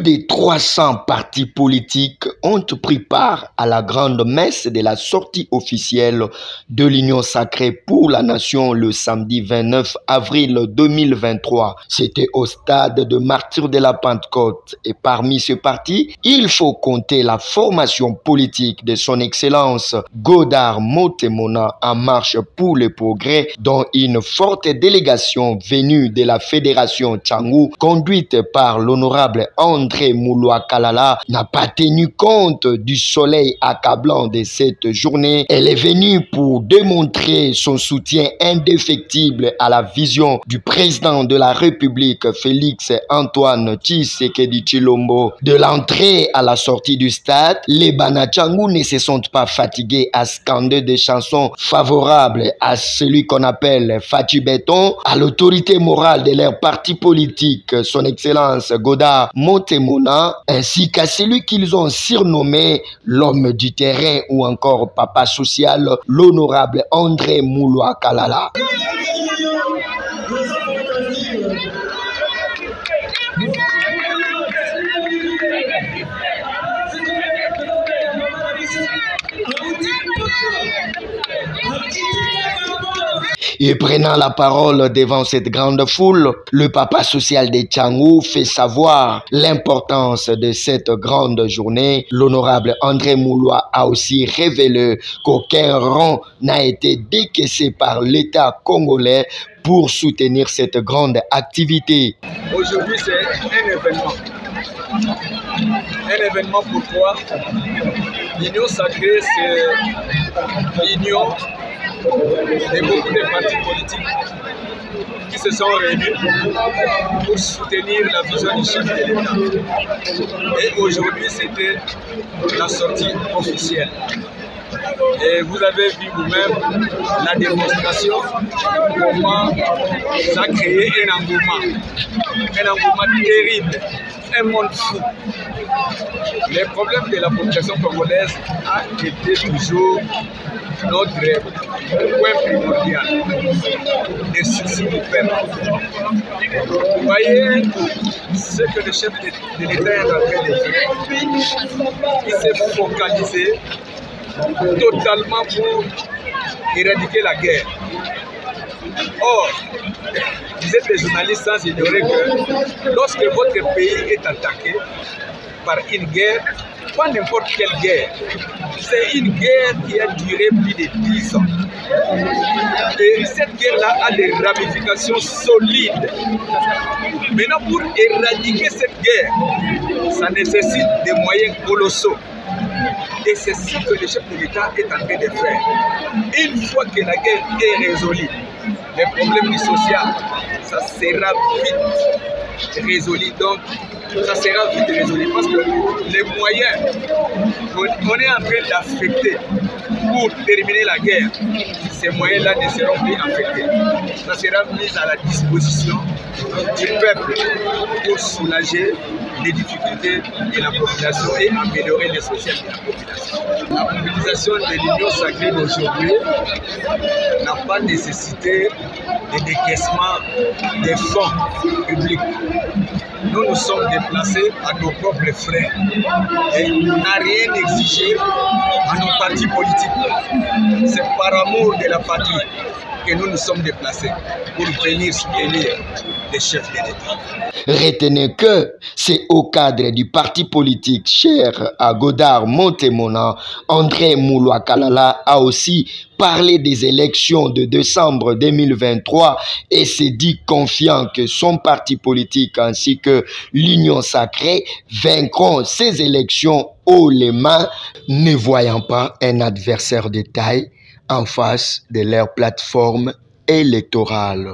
de 300 partis politiques ont pris part à la grande messe de la sortie officielle de l'Union sacrée pour la nation le samedi 29 avril 2023. C'était au stade de Martyrs de la Pentecôte. Et parmi ce parti, il faut compter la formation politique de son Excellence Godard Montemona en marche pour le progrès, dont une forte délégation venue de la Fédération Tchangou, conduite par l'honorable André Mouloua Kalala, n'a pas tenu compte du soleil accablant de cette journée. Elle est venue pour démontrer son soutien indéfectible à la vision du président de la République, Félix Antoine Tshisekedi Tshilombo. De l'entrée à la sortie du stade, les Bana Tchangou ne se sont pas fatigués à scander des chansons favorables à celui qu'on appelle Fachi Béton, à l'autorité morale de leur parti politique, son Excellence Godard Montemona, ainsi qu'à celui qu'ils ont surnommé l'homme du terrain ou encore papa social, l'honorable André Mouloua Kalala. Et prenant la parole devant cette grande foule, le papa social de Tchangou fait savoir l'importance de cette grande journée. L'honorable André Mouloua a aussi révélé qu'aucun rond n'a été décaissé par l'État congolais pour soutenir cette grande activité. Aujourd'hui, c'est un événement. Un événement pourquoi? L'Union sacrée, c'est l'union de beaucoup de partis politiques qui se sont réunis pour soutenir la vision du chef de l'État. Et aujourd'hui, c'était la sortie officielle. Et vous avez vu vous-même la démonstration, comment ça a créé un engouement terrible, un monde fou. Les problèmes de la population congolaise a été toujours notre point primordial, les soucis du peuple. Vous voyez ce que le chef de l'État est en train de faire. Il s'est focalisé totalement pour éradiquer la guerre. Or, vous êtes des journalistes sans ignorer que lorsque votre pays est attaqué par une guerre, pas n'importe quelle guerre, c'est une guerre qui a duré plus de 10 ans. Et cette guerre-là a des ramifications solides. Maintenant, pour éradiquer cette guerre, ça nécessite des moyens colossaux. Et c'est ce que le chef de l'État est en train de faire. Une fois que la guerre est résolue, les problèmes du social, ça sera vite résolu. Donc, ça sera vite résolu parce que les moyens qu'on est en train d'affecter pour terminer la guerre, ces moyens-là ne seront plus affectés. Ça sera mis à la disposition du peuple pour soulager les difficultés de la population et améliorer les social de la population. La mobilisation de l'Union sacrée d'aujourd'hui n'a pas nécessité de décaissement des fonds publics. Nous nous sommes déplacés à nos propres frais et on n'a rien exigé à nos partis politiques. C'est par amour de la patrie que nous nous sommes déplacés pour venir soutenir les chefs de l'État. Retenez que c'est au cadre du parti politique cher à Godard Montemona, André Mouloua Kalala a aussi parlé des élections de décembre 2023 et s'est dit confiant que son parti politique ainsi que l'Union sacrée vaincront ces élections haut les mains, ne voyant pas un adversaire de taille en face de leur plateforme électorale.